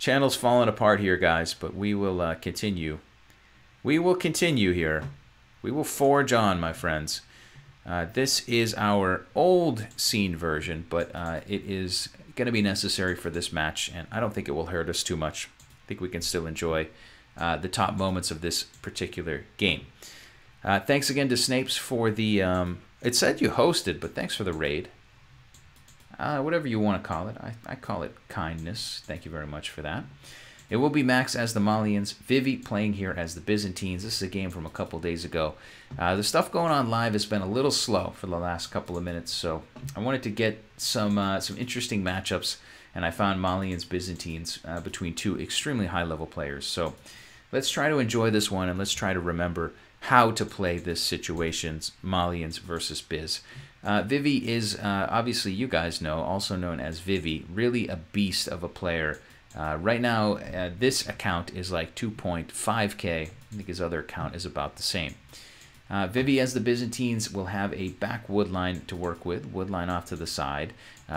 Channel's falling apart here, guys, but we will continue. We will continue here. We will forge on, my friends. This is our old scene version, but it is going to be necessary for this match, and I don't think it will hurt us too much. I think we can still enjoy the top moments of this particular game. Thanks again to Snapes for the... it said you hosted, but thanks for the raid. Whatever you want to call it. I call it kindness. Thank you very much for that. It will be Max as the Malians, Vivi playing here as the Byzantines. This is a game from a couple days ago. The stuff going on live has been a little slow for the last couple of minutes, so I wanted to get some interesting matchups, and I found Malians, Byzantines between two extremely high-level players. So let's try to enjoy this one, and let's try to remember how to play this situation's Malians versus Biz. Vivi is, obviously you guys know, also known as Vivi, really a beast of a player. Right now, this account is like 2.5k. I think his other account is about the same. Vivi as the Byzantines will have a back wood line to work with, wood line off to the side.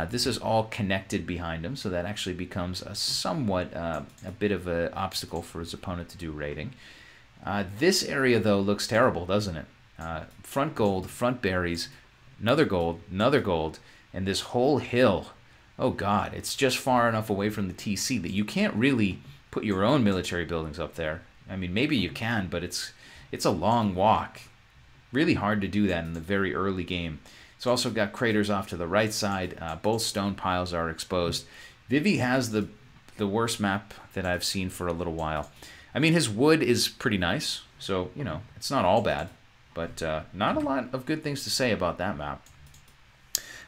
This is all connected behind him, so that actually becomes a somewhat a bit of an obstacle for his opponent to do raiding. This area, though, looks terrible, doesn't it? Front gold, front berries, another gold, and this whole hill. Oh God, it's just far enough away from the TC that you can't really put your own military buildings up there. I mean, maybe you can, but it's a long walk. Really hard to do that in the very early game. It's also got craters off to the right side. Both stone piles are exposed. Vivi has the worst map that I've seen for a little while. I mean, his wood is pretty nice, so, you know, it's not all bad. But not a lot of good things to say about that map.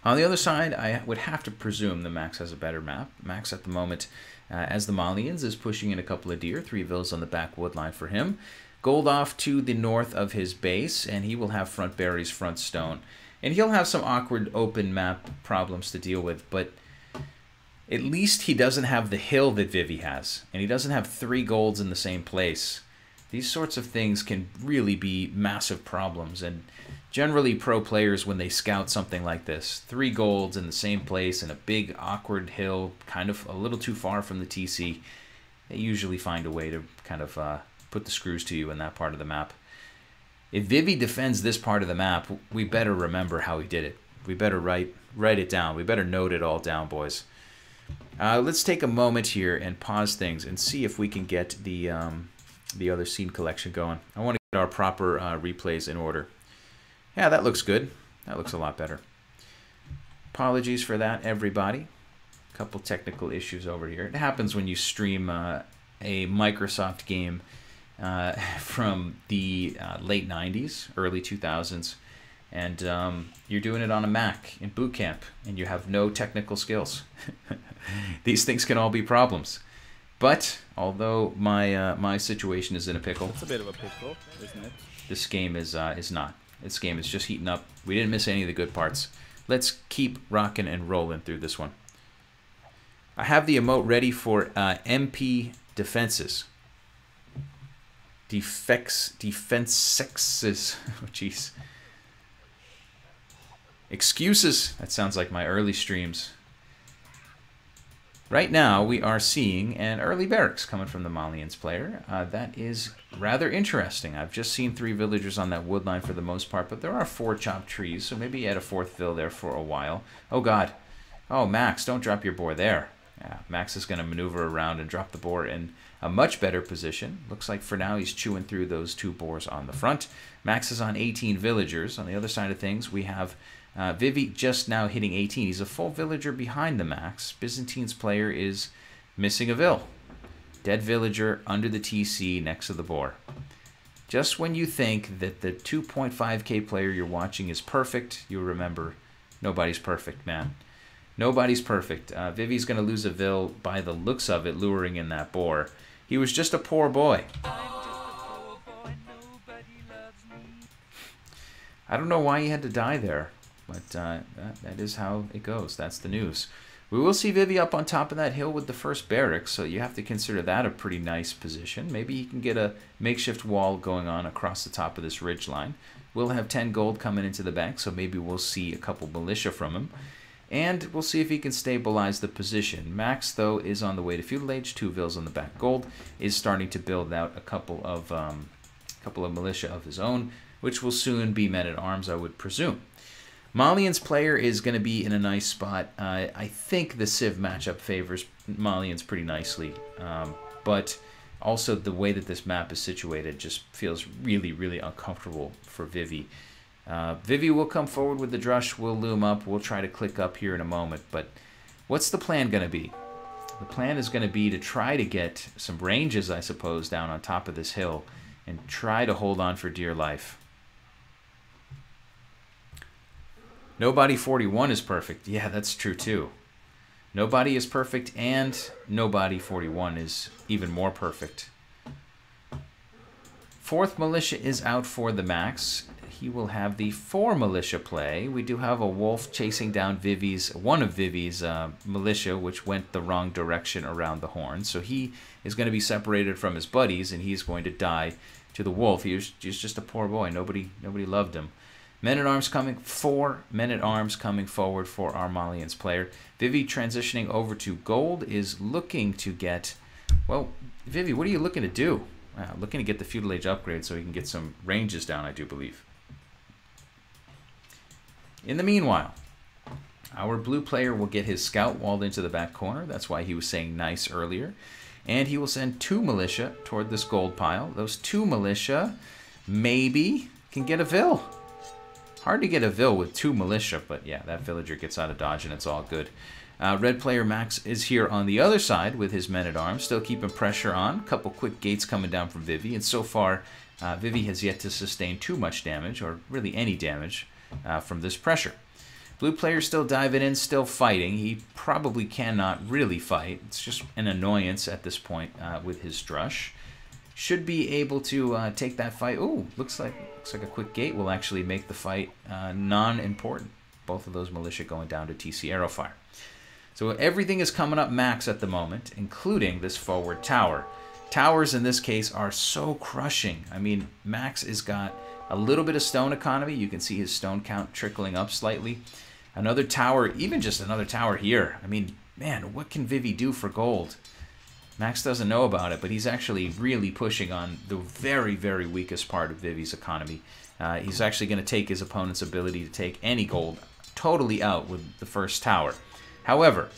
On the other side, I would have to presume the Max has a better map. Max at the moment, as the Malians, is pushing in a couple of deer. 3 villas on the back wood line for him. Gold off to the north of his base, and he will have front berries, front stone. And he'll have some awkward open map problems to deal with, but at least he doesn't have the hill that Vivi has. And he doesn't have 3 golds in the same place. These sorts of things can really be massive problems, and generally pro players, when they scout something like this, 3 golds in the same place in a big awkward hill, kind of a little too far from the TC, they usually find a way to kind of put the screws to you in that part of the map. If Vivi defends this part of the map, we better remember how he did it. We better write it down. We better note it all down, boys. Let's take a moment here and pause things and see if we can get the other scene collection going. I want to get our proper replays in order. Yeah, that looks good. That looks a lot better. Apologies for that, everybody. A couple technical issues over here. It happens when you stream a Microsoft game from the late 90s, early 2000s, and you're doing it on a Mac in boot camp, and you have no technical skills. These things can all be problems. But although my situation is in a pickle, it's a bit of a pickle, isn't it? This game is not. This game is just heating up. We didn't miss any of the good parts. Let's keep rocking and rolling through this one. I have the emote ready for MP defenses. Defensexes. Oh, jeez. Excuses. That sounds like my early streams. Right now, we are seeing an early barracks coming from the Malians player. That is rather interesting. I've just seen 3 villagers on that wood line for the most part, but there are 4 chopped trees, so maybe he had a 4th vill there for a while. Oh, God. Oh, Max, don't drop your boar there. Yeah, Max is going to maneuver around and drop the boar in a much better position. Looks like for now he's chewing through those 2 boars on the front. Max is on 18 villagers. On the other side of things, we have Vivi just now hitting 18. He's a full villager behind the Max. Byzantines player is missing a vill. Dead villager under the TC next to the boar. Just when you think that the 2.5k player you're watching is perfect, you remember nobody's perfect, man. Nobody's perfect. Vivi's going to lose a vill by the looks of it, luring in that boar. He was just a poor boy. I don't know why he had to die there. But that is how it goes. That's the news. We will see Vivi up on top of that hill with the first barracks, so you have to consider that a pretty nice position. Maybe he can get a makeshift wall going on across the top of this ridge line. We'll have 10 gold coming into the bank, so maybe we'll see a couple militia from him. And we'll see if he can stabilize the position. Max, though, is on the way to feudal age. 2 vills on the back. Gold is starting to build out a couple of militia of his own, which will soon be men-at-arms, I would presume. Malian's player is going to be in a nice spot. I think the Civ matchup favors Malian's pretty nicely, but also the way that this map is situated just feels really, really uncomfortable for Vivi. Vivi will come forward with the Drush. We'll loom up. We'll try to click up here in a moment. But what's the plan going to be? The plan is going to be to try to get some ranges, I suppose, down on top of this hill and try to hold on for dear life. Nobody 41 is perfect. Yeah, that's true too. Nobody is perfect, and Nobody 41 is even more perfect. 4th militia is out for the Max. He will have the 4 militia play. We do have a wolf chasing down one of Vivi's militia, which went the wrong direction around the horn. So he is going to be separated from his buddies, and he's going to die to the wolf. He was just a poor boy. Nobody loved him. 4 men-at-arms coming forward for our Malian's player. Vivi transitioning over to gold is looking to get... Well, Vivi, what are you looking to do? Looking to get the feudal age upgrade so he can get some ranges down, I do believe. In the meanwhile, our blue player will get his scout walled into the back corner. That's why he was saying nice earlier. And he will send 2 militia toward this gold pile. Those 2 militia maybe can get a vill. Hard to get a vill with 2 militia, but yeah, that villager gets out of dodge and it's all good. Red player Max is here on the other side with his men-at-arms, still keeping pressure on. A couple quick gates coming down from Vivi, and so far Vivi has yet to sustain too much damage, or really any damage, from this pressure. Blue player still diving in, still fighting. He probably cannot really fight. It's just an annoyance at this point with his Drush. Should be able to take that fight. Ooh, looks like a quick gate will actually make the fight non-important. Both of those militia going down to TC arrow fire. So everything is coming up Max at the moment, including this forward tower. Towers in this case are so crushing. I mean, Max has got a little bit of stone economy. You can see his stone count trickling up slightly. Another tower, even just another tower here. I mean, man, what can Vivi do for gold? Max doesn't know about it, but he's actually really pushing on the very, very weakest part of Vivi's economy. He's actually going to take his opponent's ability to take any gold totally out with the first tower. However,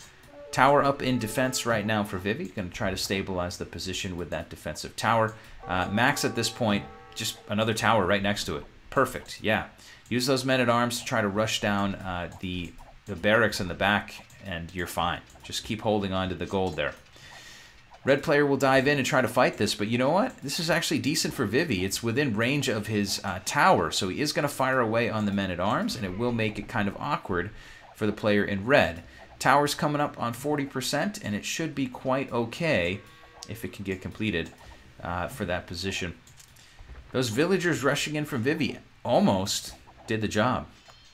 tower up in defense right now for Vivi. Going to try to stabilize the position with that defensive tower. Max at this point, just another tower right next to it. Perfect, yeah. Use those men-at-arms to try to rush down the barracks in the back, and you're fine. Just keep holding on to the gold there. Red player will dive in and try to fight this, but you know what? This is actually decent for Vivi. It's within range of his tower, so he is going to fire away on the men-at-arms, and it will make it kind of awkward for the player in red. Tower's coming up on 40%, and it should be quite okay if it can get completed for that position. Those villagers rushing in from Vivi almost did the job.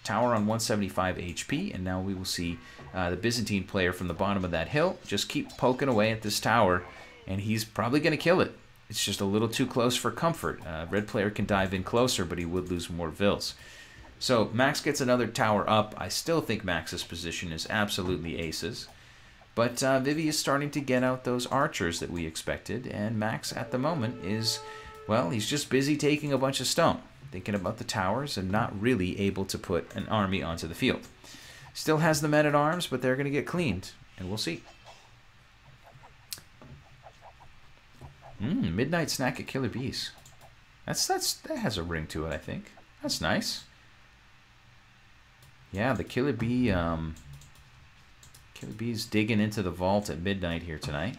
Tower on 175 HP, and now we will see the Byzantine player from the bottom of that hill just keep poking away at this tower, and he's probably going to kill it. It's just a little too close for comfort. Red player can dive in closer, but he would lose more vills. So Max gets another tower up. I still think Max's position is absolutely aces, but Vivi is starting to get out those archers that we expected, and Max at the moment is, well, he's just busy taking a bunch of stone, thinking about the towers and not really able to put an army onto the field. Still has the men-at-arms, but they're going to get cleaned, and we'll see. Midnight snack at Killer Bees. That has a ring to it, I think. That's nice. Yeah, the Killer Bees digging into the vault at midnight here tonight.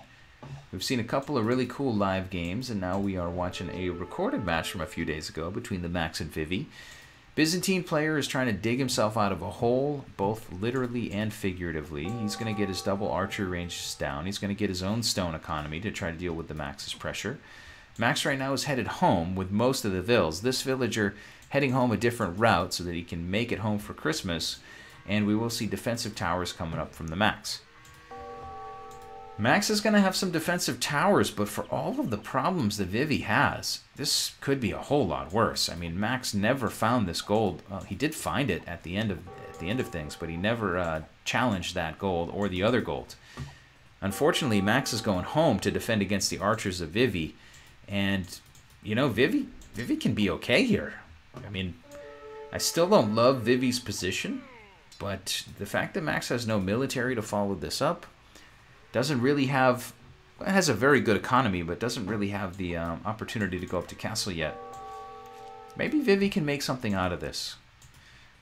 We've seen a couple of really cool live games, and now we are watching a recorded match from a few days ago between the Max and Vivi. Byzantine player is trying to dig himself out of a hole, both literally and figuratively. He's going to get his double archery ranges down. He's going to get his own stone economy to try to deal with the Max's pressure. Max right now is headed home with most of the vills. This villager heading home a different route so that he can make it home for Christmas, and we will see defensive towers coming up from the Max. Max is going to have some defensive towers, but for all of the problems that Vivi has, this could be a whole lot worse. I mean, Max never found this gold. Well, he did find it at the end of things, but he never challenge that gold or the other gold. Unfortunately, Max is going home to defend against the archers of Vivi. And, you know, Vivi can be okay here. I mean, I still don't love Vivi's position, but the fact that Max has no military to follow this up, doesn't really have... It has a very good economy, but doesn't really have the opportunity to go up to castle yet. Maybe Vivi can make something out of this.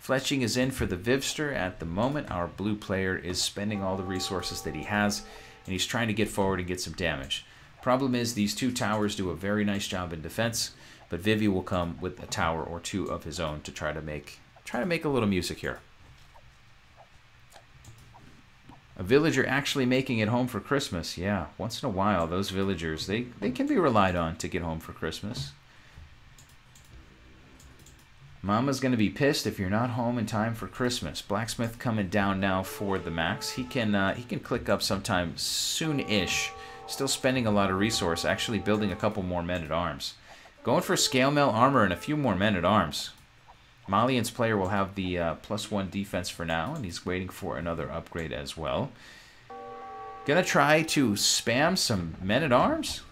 Fletching is in for the Vivster at the moment. Our blue player is spending all the resources that he has, and he's trying to get forward and get some damage. Problem is, these two towers do a very nice job in defense, but Vivi will come with a tower or two of his own to try to make a little music here. A villager actually making it home for Christmas. Yeah, once in a while, those villagers, they can be relied on to get home for Christmas. Mama's going to be pissed if you're not home in time for Christmas. Blacksmith coming down now for the Max. He can click up sometime soon-ish. Still spending a lot of resource, actually building a couple more men-at-arms. Going for scale mail armor and a few more men-at-arms. Malian's player will have the +1 defense for now, and he's waiting for another upgrade as well. Gonna try to spam some men-at-arms.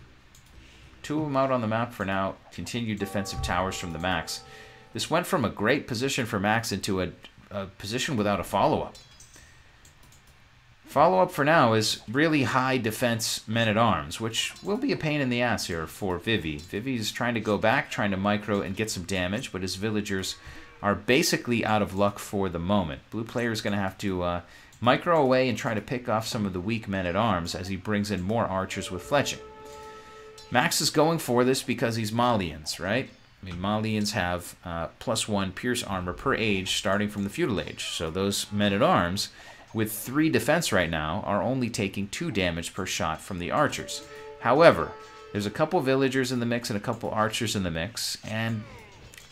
2 of them out on the map for now. Continued defensive towers from the Max. This went from a great position for Max into a position without a follow-up. Follow-up for now is really high defense men-at-arms, which will be a pain in the ass here for Vivi. Vivi's trying to go back, trying to micro and get some damage, but his villagers are basically out of luck for the moment. Blue player is going to have to micro away and try to pick off some of the weak men-at-arms as he brings in more archers with fletching. Max is going for this because he's Malians, right? I mean, Malians have +1 pierce armor per age starting from the feudal age. So those men-at-arms with 3 defense right now are only taking 2 damage per shot from the archers. However, there's a couple villagers in the mix and a couple archers in the mix, and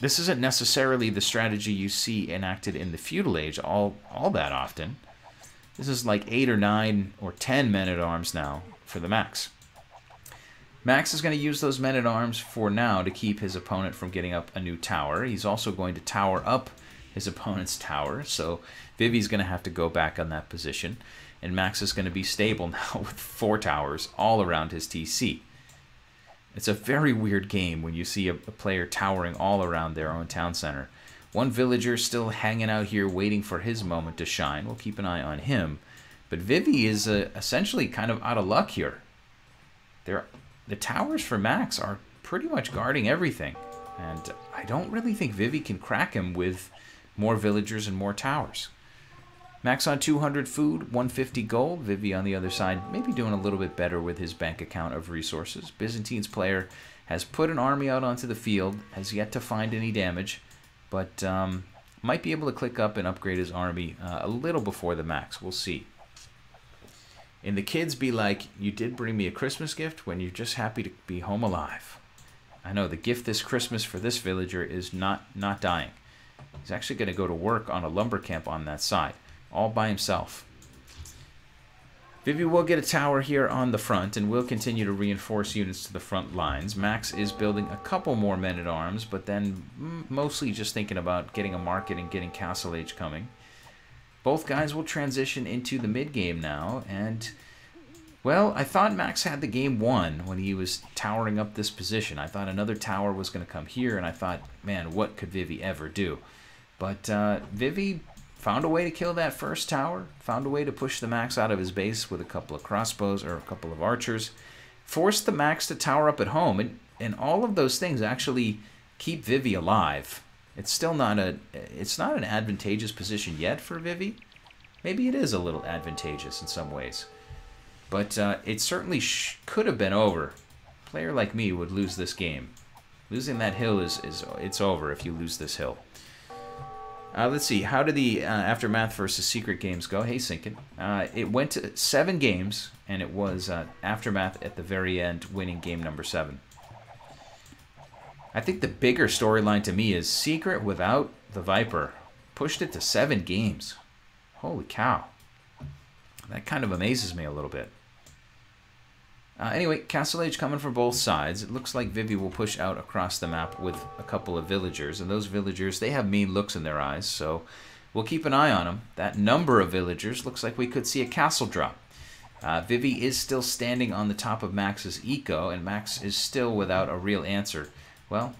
this isn't necessarily the strategy you see enacted in the feudal age all that often. This is like 8 or 9 or 10 men-at-arms now for the Max. Max is going to use those men-at-arms for now to keep his opponent from getting up a new tower. He's also going to tower up his opponent's tower, so Vivi's going to have to go back on that position, and Max is going to be stable now with 4 towers all around his TC. It's a very weird game when you see a player towering all around their own town center. One villager still hanging out here waiting for his moment to shine. We'll keep an eye on him. But Vivi is essentially kind of out of luck here. The towers for Max are pretty much guarding everything. And I don't really think Vivi can crack him with more villagers and more towers. Max on 200 food, 150 gold. Vivi on the other side, maybe doing a little bit better with his bank account of resources. Byzantines player has put an army out onto the field, has yet to find any damage, but might be able to click up and upgrade his army a little before the Max. We'll see. And the kids be like, you did bring me a Christmas gift when you're just happy to be home alive. I know, the gift this Christmas for this villager is not dying. He's actually going to go to work on a lumber camp on that side, all by himself. Vivi will get a tower here on the front and will continue to reinforce units to the front lines. Max is building a couple more men-at-arms, but then mostly just thinking about getting a market and getting Castle Age coming. Both guys will transition into the mid-game now, and, well, I thought Max had the game won when he was towering up this position. I thought another tower was going to come here, and I thought, man, what could Vivi ever do? But Vivi found a way to kill that first tower, found a way to push the Max out of his base with a couple of crossbows or a couple of archers, forced the Max to tower up at home, and all of those things actually keep Vivi alive. It's still not an advantageous position yet for Vivi. Maybe it is a little advantageous in some ways. But it certainly could have been over. A player like me would lose this game. Losing that hill it's over if you lose this hill. Let's see, how did the Aftermath versus Secret games go? Hey, Sinkin. It went to 7 games, and it was Aftermath at the very end winning game number 7. I think the bigger storyline to me is Secret without the Viper pushed it to 7 games. Holy cow. That kind of amazes me a little bit. Anyway, Castle Age coming from both sides. It looks like Vivi will push out across the map with a couple of villagers. And those villagers, they have mean looks in their eyes. So we'll keep an eye on them. That number of villagers looks like we could see a castle drop. Vivi is still standing on the top of Max's eco, and Max is still without a real answer. Well,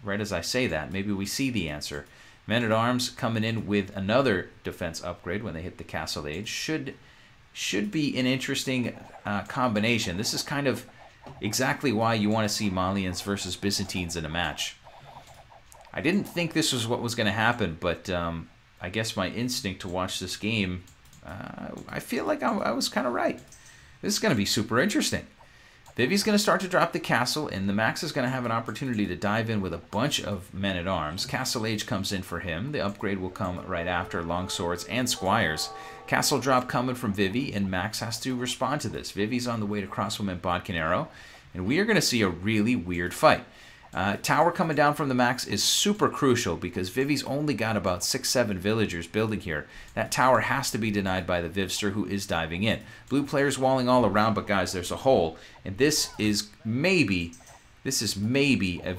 right as I say that, maybe we see the answer. Men-at-Arms coming in with another defense upgrade when they hit the castle age. Should be an interesting combination. This is kind of exactly why you want to see Malians versus Byzantines in a match. I didn't think this was what was going to happen, but I guess my instinct to watch this game, I feel like I was kind of right. This is going to be super interesting. Vivi's going to start to drop the castle, and the Max is going to have an opportunity to dive in with a bunch of men-at-arms. Castle Age comes in for him. The upgrade will come right after, longswords and squires. Castle drop coming from Vivi, and Max has to respond to this. Vivi's on the way to crossbowman Bodcanero, and we are going to see a really weird fight. Tower coming down from the Max is super crucial because Vivi's only got about 6-7 villagers building here. That tower has to be denied by the Vivster, who is diving in. Blue players walling all around, but guys, there's a hole, and this is maybe a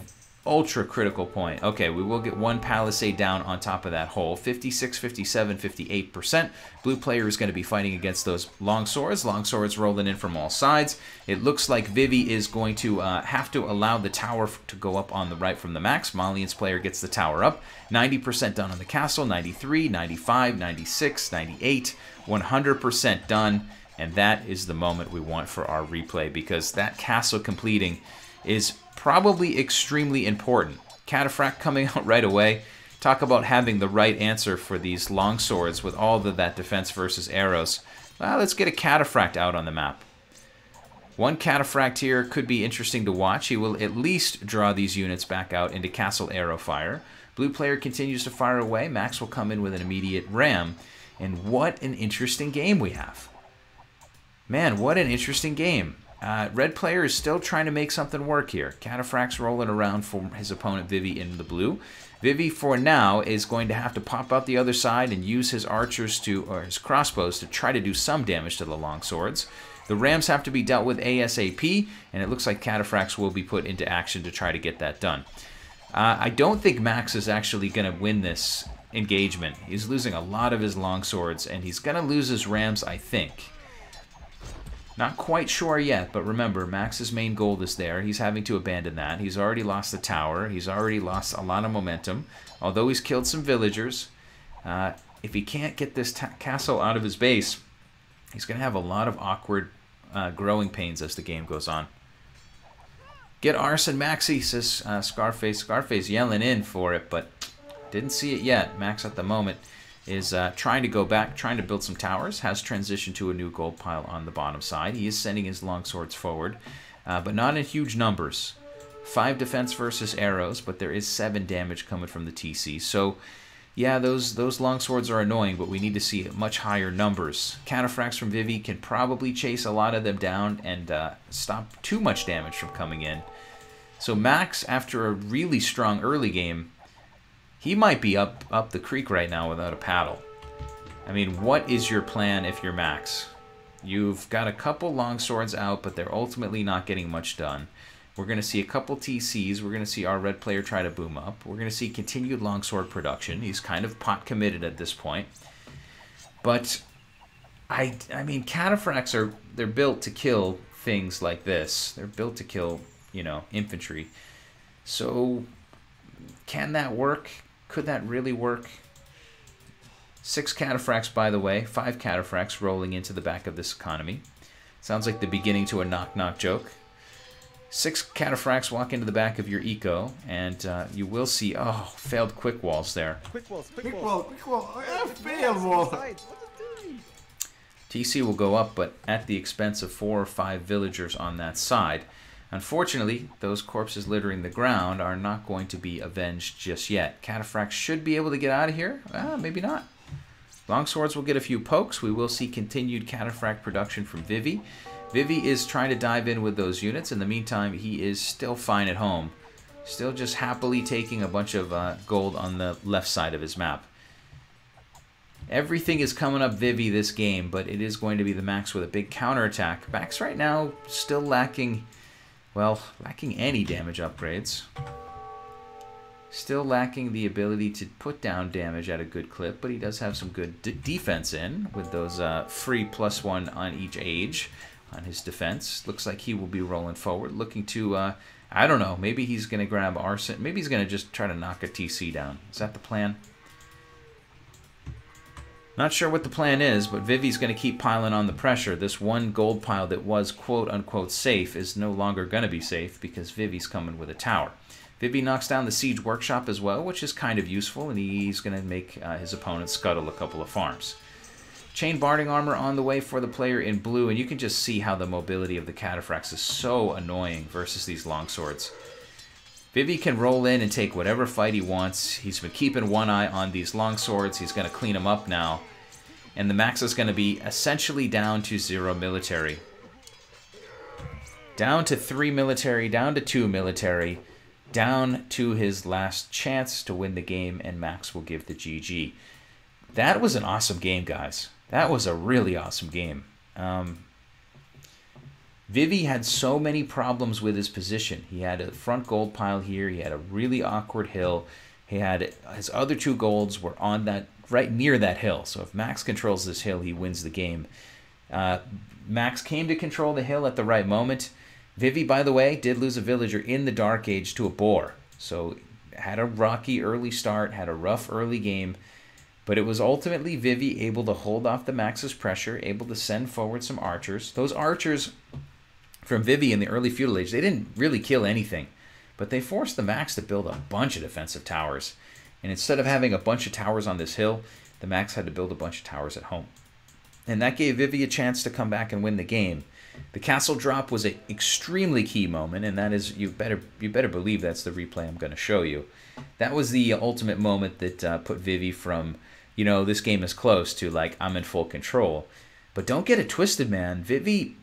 ultra critical point. Okay, we will get one palisade down on top of that hole. 56, 57, 58%. Blue player is going to be fighting against those longswords. Longswords rolling in from all sides. It looks like Vivi is going to have to allow the tower to go up on the right from the Max. Malian's player gets the tower up. 90% done on the castle. 93, 95, 96, 98, 100% done. And that is the moment we want for our replay, because that castle completing is probably extremely important. Cataphract coming out right away. Talk about having the right answer for these longswords with all of that defense versus arrows. Well, let's get a Cataphract out on the map. One Cataphract here could be interesting to watch. He will at least draw these units back out into castle arrow fire. Blue player continues to fire away. Max will come in with an immediate ram. And what an interesting game we have. Man, what an interesting game. Red player is still trying to make something work here. Cataphract's rolling around for his opponent Vivi in the blue. Vivi, for now, is going to have to pop out the other side and use his archers or his crossbows to try to do some damage to the longswords. The rams have to be dealt with ASAP, and it looks like Cataphracts will be put into action to try to get that done. I don't think Max is actually going to win this engagement. He's losing a lot of his longswords, and he's going to lose his rams, I think. Not quite sure yet, but remember, Max's main gold is there. He's having to abandon that. He's already lost the tower. He's already lost a lot of momentum. Although he's killed some villagers, if he can't get this castle out of his base, he's going to have a lot of awkward growing pains as the game goes on. Get Arson Maxi, says Scarface. Scarface yelling in for it, but didn't see it yet. Max at the moment is trying to go back, trying to build some towers, has transitioned to a new gold pile on the bottom side. He is sending his longswords forward, but not in huge numbers. 5 defense versus arrows, but there is 7 damage coming from the TC. So, yeah, those longswords are annoying, but we need to see much higher numbers. Cataphracts from Vivi can probably chase a lot of them down and stop too much damage from coming in. So Max, after a really strong early game, he might be up the creek right now without a paddle. I mean, what is your plan if you're Max? You've got a couple longswords out, but they're ultimately not getting much done. We're going to see a couple TCs. We're going to see our red player try to boom up. We're going to see continued longsword production. He's kind of pot committed at this point. But, I mean, Cataphracts they're built to kill things like this. They're built to kill, you know, infantry. So, can that work? Could that really work? 6 Cataphracts, by the way. 5 Cataphracts rolling into the back of this economy. Sounds like the beginning to a knock-knock joke. 6 Cataphracts walk into the back of your eco, and you will see, oh, failed quick walls there. Quick walls. Failed wall. TC will go up, but at the expense of 4 or 5 villagers on that side. Unfortunately, those corpses littering the ground are not going to be avenged just yet. Cataphracts should be able to get out of here. Maybe not. Longswords will get a few pokes. We will see continued Cataphract production from Vivi. Vivi is trying to dive in with those units. In the meantime, he is still fine at home. Still just happily taking a bunch of gold on the left side of his map. Everything is coming up Vivi this game, but it is going to be the Max with a big counterattack. Max right now still lacking... well, lacking any damage upgrades. Still lacking the ability to put down damage at a good clip, but he does have some good defense in with those free +1 on each age on his defense. Looks like he will be rolling forward, looking to, I don't know, maybe he's going to grab Arson. Maybe he's going to just try to knock a TC down. Is that the plan? Not sure what the plan is, but Vivi's going to keep piling on the pressure. This one gold pile that was quote-unquote safe is no longer going to be safe because Vivi's coming with a tower. Vivi knocks down the Siege Workshop as well, which is kind of useful, and he's going to make his opponent scuttle a couple of farms. Chain Barding Armor on the way for the player in blue, and you can just see how the mobility of the Cataphracts is so annoying versus these longswords. Vivi can roll in and take whatever fight he wants. He's been keeping one eye on these longswords. He's going to clean them up now. And the Max is going to be essentially down to 0 military. Down to 3 military, down to 2 military, down to his last chance to win the game, and Max will give the GG. That was an awesome game, guys. That was a really awesome game. Vivi had so many problems with his position. He had a front gold pile here. He had a really awkward hill. He had his other 2 golds were on that right near that hill. So if Max controls this hill, he wins the game. Max came to control the hill at the right moment. Vivi, by the way, did lose a villager in the Dark Age to a boar. So had a rocky early start, had a rough early game. But it was ultimately Vivi able to hold off the Max's pressure, able to send forward some archers. Those archers from Vivi in the early feudal age, they didn't really kill anything. But they forced the Max to build a bunch of defensive towers. And instead of having a bunch of towers on this hill, the Max had to build a bunch of towers at home. And that gave Vivi a chance to come back and win the game. The castle drop was an extremely key moment, and that is, you better believe that's the replay I'm going to show you. That was the ultimate moment that put Vivi from, you know, this game is close to, like, I'm in full control. But don't get it twisted, man. Vivi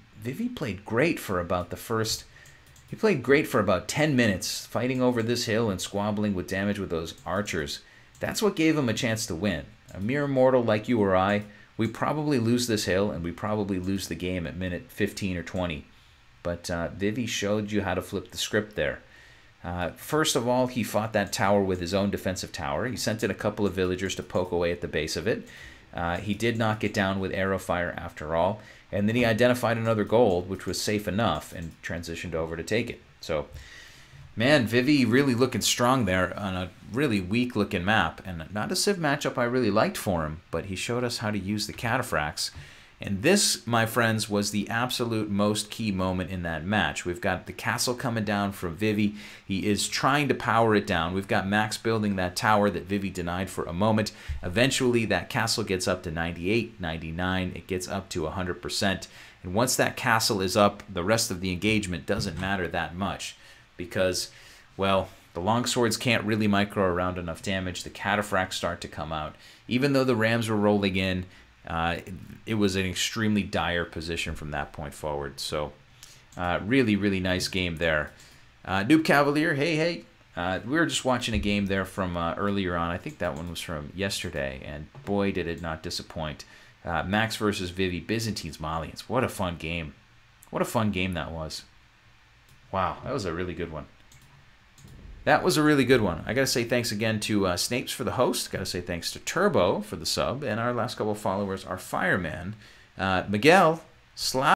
played great for about the first... He played great for about 10 minutes, fighting over this hill and squabbling with damage with those archers. That's what gave him a chance to win. A mere mortal like you or I, we probably lose this hill, and we probably lose the game at minute 15 or 20. But Vivi showed you how to flip the script there. First of all, he fought that tower with his own defensive tower. He sent in a couple of villagers to poke away at the base of it. He did knock it down with arrow fire after all. And then he identified another gold, which was safe enough, and transitioned over to take it. So, man, Vivi really looking strong there on a really weak-looking map. And not a Civ matchup I really liked for him, but he showed us how to use the Cataphracts. And this, my friends, was the absolute most key moment in that match. We've got the castle coming down from Vivi. He is trying to power it down. We've got Max building that tower that Vivi denied for a moment. Eventually, that castle gets up to 98, 99. It gets up to 100%. And once that castle is up, the rest of the engagement doesn't matter that much because, well, the longswords can't really micro around enough damage. The cataphracts start to come out. Even though the rams were rolling in, it was an extremely dire position from that point forward. So really, really nice game there. Noob Cavalier, hey. We were just watching a game there from earlier on. I think that one was from yesterday, and boy, did it not disappoint. Max versus Vivi, Byzantines, Malians. What a fun game. What a fun game that was. Wow, that was a really good one. That was a really good one. I got to say thanks again to Snapes for the host. Got to say thanks to Turbo for the sub. And our last couple of followers are Fireman, Miguel, Slap.